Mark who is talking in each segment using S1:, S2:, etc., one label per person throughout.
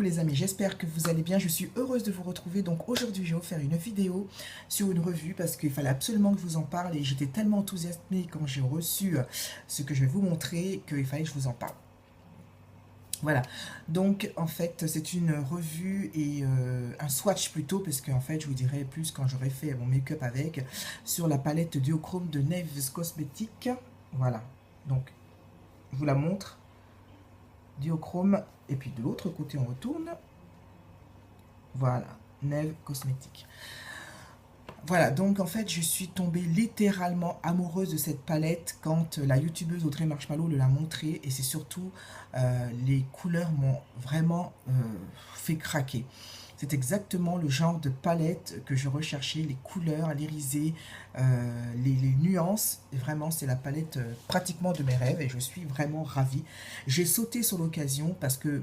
S1: Les amis, j'espère que vous allez bien. Je suis heureuse de vous retrouver. Donc aujourd'hui, je vais vous faire une vidéo sur une revue parce qu'il fallait absolument que je vous en parle et j'étais tellement enthousiasmée quand j'ai reçu ce que je vais vous montrer qu'il fallait que je vous en parle. Voilà, donc en fait c'est une revue et un swatch plutôt, parce qu'en fait je vous dirai plus quand j'aurai fait mon make-up avec, sur la palette duochrome de Neves Cosmetics. Voilà, donc je vous la montre. Duochrome, et puis de l'autre côté on retourne, voilà, Neves Cosmetics. Voilà, donc en fait je suis tombée littéralement amoureuse de cette palette quand la youtubeuse Audrey Marshmallow l'a montrée, et c'est surtout les couleurs m'ont vraiment fait craquer. C'est exactement le genre de palette que je recherchais, les couleurs, l'irisé, les nuances. Et vraiment, c'est la palette pratiquement de mes rêves et je suis vraiment ravie. J'ai sauté sur l'occasion parce que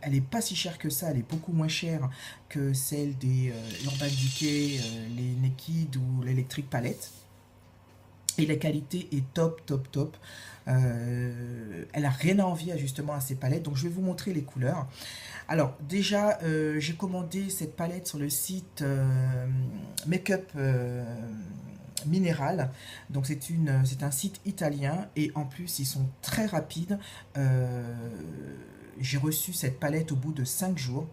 S1: elle n'est pas si chère que ça, elle est beaucoup moins chère que celle des Urban Decay, les Naked ou l'Electric Palette. Et la qualité est top, top, top. Elle a rien à envier justement à ces palettes. Donc je vais vous montrer les couleurs. Alors déjà, j'ai commandé cette palette sur le site Makeup Minéral. Donc c'est un site italien et en plus ils sont très rapides. J'ai reçu cette palette au bout de 5 jours.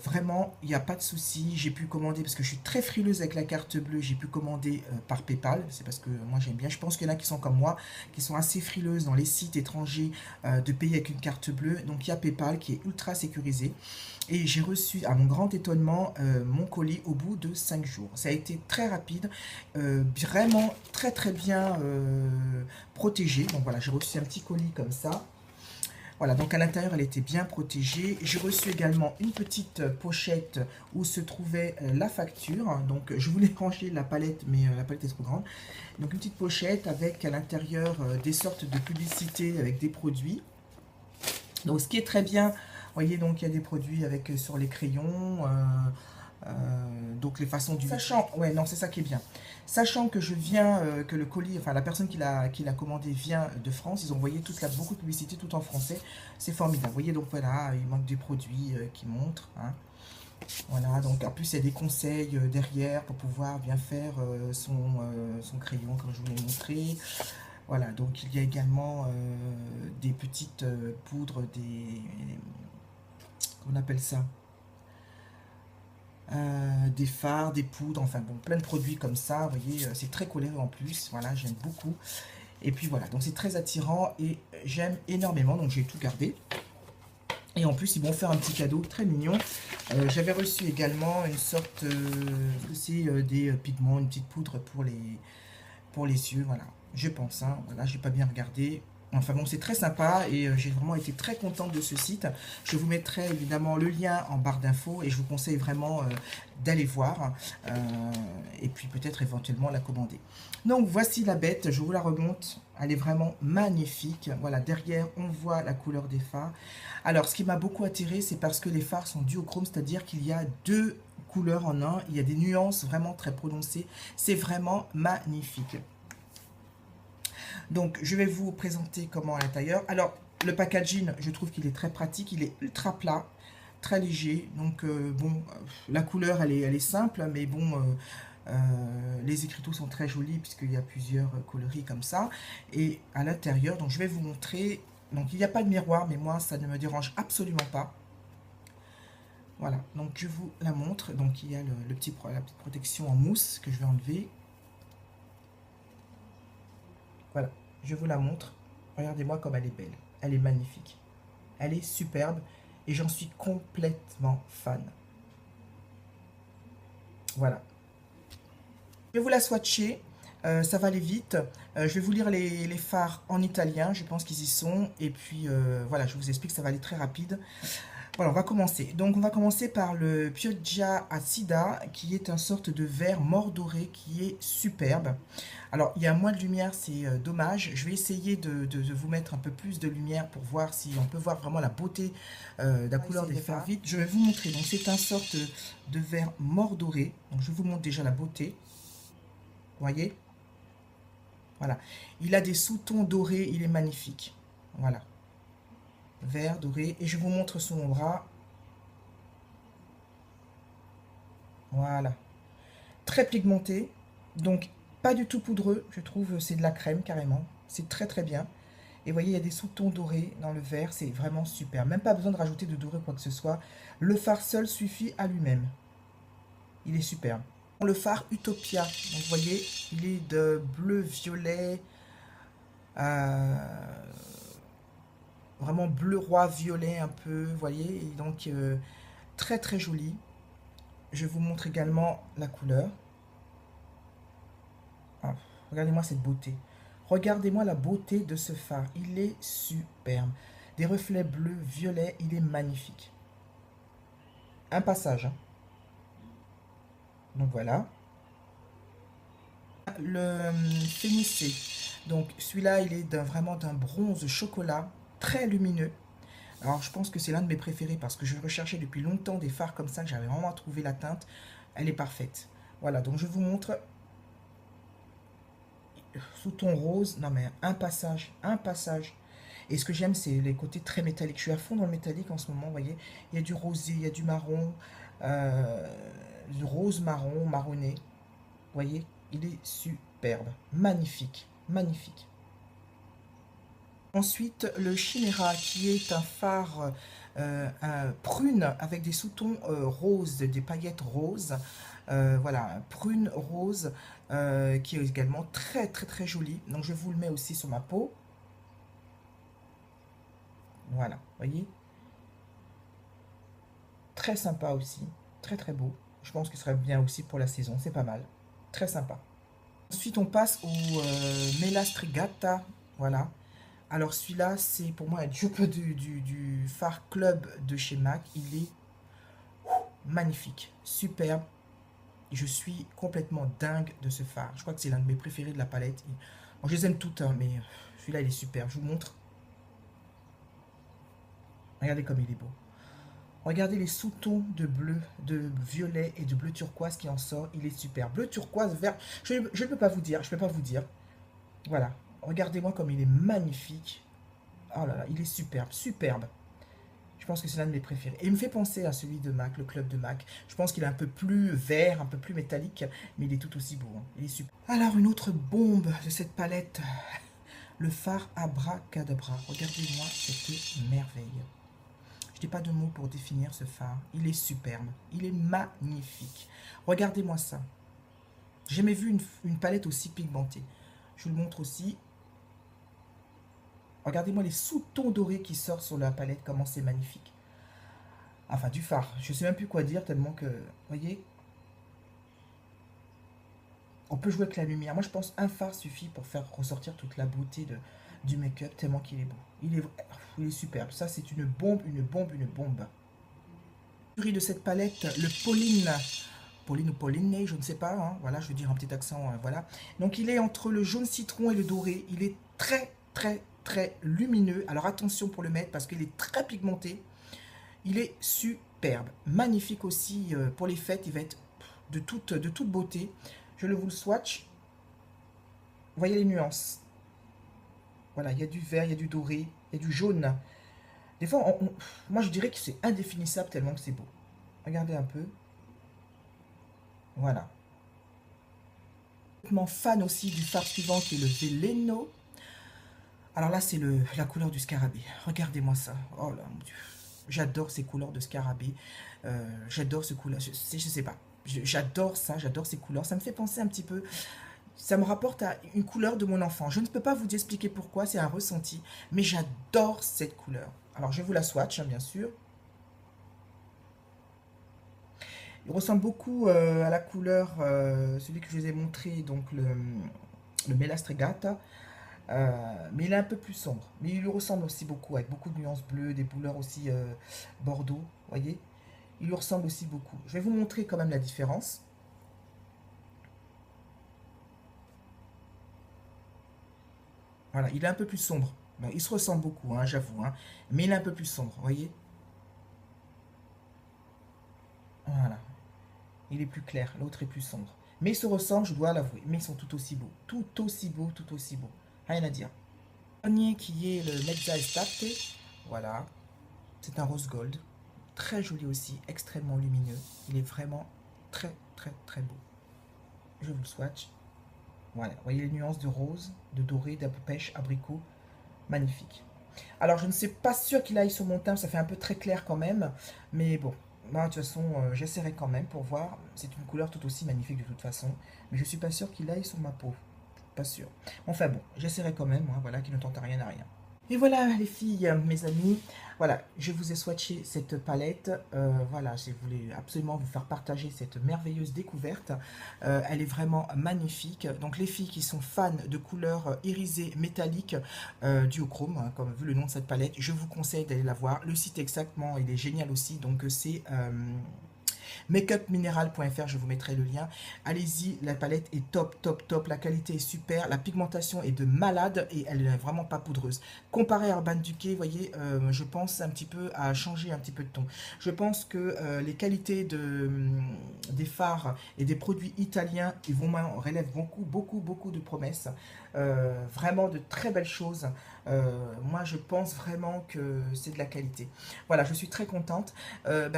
S1: Vraiment, il n'y a pas de souci. J'ai pu commander, parce que je suis très frileuse avec la carte bleue, j'ai pu commander par PayPal. C'est parce que moi j'aime bien. Je pense qu'il y en a qui sont comme moi, qui sont assez frileuses dans les sites étrangers de payer avec une carte bleue. Donc il y a PayPal qui est ultra sécurisé. Et j'ai reçu, à mon grand étonnement, mon colis au bout de 5 jours. Ça a été très rapide, vraiment très très bien protégé. Donc voilà, j'ai reçu un petit colis comme ça. Voilà, donc à l'intérieur, elle était bien protégée. J'ai reçu également une petite pochette où se trouvait la facture. Donc je voulais ranger la palette, mais la palette est trop grande. Donc une petite pochette avec à l'intérieur des sortes de publicités avec des produits. Donc ce qui est très bien, vous voyez, donc il y a des produits avec sur les crayons, donc les façons du... Sachant, ouais, non, c'est ça qui est bien. Sachant que je viens, que le colis, enfin la personne qui l'a commandé vient de France, ils ont envoyé beaucoup de publicité tout en français, c'est formidable. Vous voyez, donc voilà, il manque des produits qui montrent, hein. Voilà, donc en plus il y a des conseils derrière pour pouvoir bien faire son crayon comme je vous l'ai montré. Voilà, donc il y a également des petites poudres, on appelle ça, des fards, des poudres, enfin bon, plein de produits comme ça, vous voyez, c'est très coloré en plus, voilà, j'aime beaucoup. Et puis voilà, donc c'est très attirant et j'aime énormément, donc j'ai tout gardé. Et en plus, ils vont faire un petit cadeau très mignon. J'avais reçu également une sorte, c'est des pigments, une petite poudre pour les yeux, voilà, je pense, hein, voilà, j'ai pas bien regardé. Enfin bon, c'est très sympa et j'ai vraiment été très contente de ce site. Je vous mettrai évidemment le lien en barre d'infos et je vous conseille vraiment d'aller voir et puis peut-être éventuellement la commander. Donc voici la bête, je vous la remonte. Elle est vraiment magnifique. Voilà, derrière on voit la couleur des fards. Alors ce qui m'a beaucoup attiré, c'est parce que les fards sont duochrome, c'est-à-dire qu'il y a deux couleurs en un. Il y a des nuances vraiment très prononcées. C'est vraiment magnifique. Donc, je vais vous présenter comment à l'intérieur. Alors, le packaging, je trouve qu'il est très pratique. Il est ultra plat, très léger. Donc, bon, la couleur, elle est simple. Mais bon, les écriteaux sont très jolis puisqu'il y a plusieurs coloris comme ça. Et à l'intérieur, donc je vais vous montrer. Donc, il n'y a pas de miroir, mais moi, ça ne me dérange absolument pas. Voilà, donc je vous la montre. Donc, il y a la petite protection en mousse que je vais enlever. Voilà, je vous la montre. Regardez-moi comme elle est belle. Elle est magnifique. Elle est superbe et j'en suis complètement fan. Voilà. Je vais vous la swatcher. Ça va aller vite. Je vais vous lire les fards en italien. Je pense qu'ils y sont. Et puis, voilà, je vous explique, ça va aller très rapide. Voilà, on va commencer. Donc, on va commencer par le Pioggia Acida, qui est une sorte de verre mort doré qui est superbe. Alors, il y a moins de lumière, c'est dommage. Je vais essayer de vous mettre un peu plus de lumière pour voir si on peut voir vraiment la beauté de la couleur des fards vite. Je vais vous montrer. Donc, c'est une sorte de verre mort doré. Donc, je vous montre déjà la beauté. Vous voyez? Voilà. Il a des sous-tons dorés, il est magnifique. Voilà. Vert, doré. Et je vous montre son bras. Voilà. Très pigmenté. Donc, pas du tout poudreux. Je trouve c'est de la crème carrément. C'est très très bien. Et vous voyez, il y a des sous-tons dorés dans le vert. C'est vraiment super. Même pas besoin de rajouter de doré quoi que ce soit. Le fard seul suffit à lui-même. Il est superbe. Le fard Utopia. Donc, vous voyez, il est de bleu-violet. Vraiment bleu roi violet un peu. Vous voyez. Et donc, très très joli. Je vous montre également la couleur. Ah, regardez-moi cette beauté. Regardez-moi la beauté de ce fard. Il est superbe. Des reflets bleus, violets. Il est magnifique. Un passage. Hein. Donc voilà. Le Phénicée. Donc celui-là, il est vraiment d'un bronze chocolat. Très lumineux. Alors je pense que c'est l'un de mes préférés parce que je recherchais depuis longtemps des fards comme ça. Que j'avais vraiment trouvé la teinte. Elle est parfaite. Voilà, donc je vous montre sous ton rose. Non mais un passage, un passage. Et ce que j'aime, c'est les côtés très métalliques. Je suis à fond dans le métallique en ce moment, vous voyez. Il y a du rosé, il y a du marron, du rose marron, marronné. Vous voyez, il est superbe, magnifique, magnifique. Ensuite, le Chimera, qui est un fard un prune avec des sous-tons roses, des paillettes roses. Voilà, prune rose, qui est également très très très joli. Donc je vous le mets aussi sur ma peau. Voilà, voyez. Très sympa aussi, très très beau. Je pense qu'il serait bien aussi pour la saison, c'est pas mal. Très sympa. Ensuite, on passe au Melastrigata. Voilà. Alors celui-là, c'est pour moi un dupe du Fard Club de chez MAC. Il est magnifique, superbe. Je suis complètement dingue de ce fard. Je crois que c'est l'un de mes préférés de la palette. Bon, je les aime toutes, hein, mais celui-là, il est superbe. Je vous montre. Regardez comme il est beau. Regardez les sous-tons de bleu, de violet et de bleu turquoise qui en sort. Il est super. Bleu turquoise, vert. Je ne peux pas vous dire. Je ne peux pas vous dire. Voilà. Regardez-moi comme il est magnifique. Oh là là, il est superbe. Superbe. Je pense que c'est l'un de mes préférés. Et il me fait penser à celui de MAC, le club de MAC. Je pense qu'il est un peu plus vert, un peu plus métallique. Mais il est tout aussi beau. Hein. Il est super. Alors, une autre bombe de cette palette. Le fard Abracadabra. Regardez-moi cette merveille. Je n'ai pas de mots pour définir ce fard. Il est superbe. Il est magnifique. Regardez-moi ça. J'ai jamais vu une palette aussi pigmentée. Je vous le montre aussi. Regardez-moi les sous-tons dorés qui sortent sur la palette. Comment c'est magnifique. Enfin, du fard. Je ne sais même plus quoi dire tellement que... Vous voyez, on peut jouer avec la lumière. Moi, je pense un fard suffit pour faire ressortir toute la beauté du make-up tellement qu'il est beau. Il est superbe. Ça, c'est une bombe, une bombe, une bombe. De cette palette, le Pauline ou Pauline, je ne sais pas, hein, voilà, je veux dire un petit accent, voilà. Donc il est entre le jaune citron et le doré, il est très très très lumineux, alors attention pour le mettre parce qu'il est très pigmenté, il est superbe, magnifique aussi pour les fêtes, il va être de toute beauté. Je vous le swatch, vous voyez les nuances, voilà, il y a du vert, il y a du doré, il y a du jaune. Des fois, moi je dirais que c'est indéfinissable tellement que c'est beau. Regardez un peu. Voilà. Fan aussi du fard suivant qui est le Veleno. Alors là, c'est la couleur du scarabée. Regardez-moi ça. Oh là, mon Dieu. J'adore ces couleurs de scarabée. J'adore ce couleur. Je sais pas. J'adore ça, j'adore ces couleurs. Ça me fait penser un petit peu... Ça me rapporte à une couleur de mon enfant. Je ne peux pas vous expliquer pourquoi, c'est un ressenti. Mais j'adore cette couleur. Alors, je vous la swatch, hein, bien sûr. Il ressemble beaucoup à la couleur, celui que je vous ai montré, donc le Melastrigata. Mais il est un peu plus sombre. Mais il lui ressemble aussi beaucoup, avec beaucoup de nuances bleues, des couleurs aussi bordeaux, voyez. Il lui ressemble aussi beaucoup. Je vais vous montrer quand même la différence. Voilà, il est un peu plus sombre. Bon, il se ressemble beaucoup, hein, j'avoue, hein, mais il est un peu plus sombre, voyez. Voilà, il est plus clair, l'autre est plus sombre. Mais ils se ressemblent, je dois l'avouer, mais ils sont tout aussi beaux. Tout aussi beaux, tout aussi beaux. Rien à dire. Le dernier qui est le Mezza Estate, voilà, c'est un rose gold. Très joli aussi, extrêmement lumineux. Il est vraiment très très très beau. Je vous le swatch. Voilà, vous voyez les nuances de rose, de doré, pêche, abricot. Magnifique. Alors, je ne suis pas sûre qu'il aille sur mon teint, ça fait un peu très clair quand même. Mais bon, moi, de toute façon, j'essaierai quand même pour voir. C'est une couleur tout aussi magnifique de toute façon. Mais je ne suis pas sûre qu'il aille sur ma peau. Pas sûr. Enfin bon, j'essaierai quand même, hein, voilà, qui ne tente rien à rien. Et voilà les filles, mes amis, voilà, je vous ai swatché cette palette, voilà, je voulais absolument vous faire partager cette merveilleuse découverte, elle est vraiment magnifique, donc les filles qui sont fans de couleurs irisées métalliques duochrome, hein, comme vu le nom de cette palette, je vous conseille d'aller la voir, le site exactement, il est génial aussi, donc c'est makeupmineral.fr, je vous mettrai le lien. Allez-y, la palette est top, top, top. La qualité est super. La pigmentation est de malade et elle n'est vraiment pas poudreuse. Comparé à Urban Decay, vous voyez, je pense un petit peu à changer un petit peu de ton. Je pense que les qualités des fards et des produits italiens, ils relèvent beaucoup, beaucoup, beaucoup de promesses. Vraiment de très belles choses. Moi, je pense vraiment que c'est de la qualité. Voilà, je suis très contente.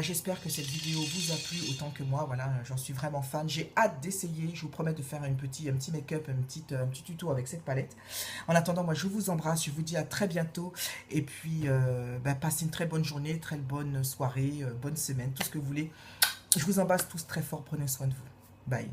S1: J'espère que cette vidéo vous a plu autant que moi. Voilà, j'en suis vraiment fan. J'ai hâte d'essayer. Je vous promets de faire un petit make-up, un petit tuto avec cette palette. En attendant, moi, je vous embrasse. Je vous dis à très bientôt. Et puis, passez une très bonne journée, très bonne soirée, bonne semaine, tout ce que vous voulez. Je vous embrasse tous très fort. Prenez soin de vous. Bye.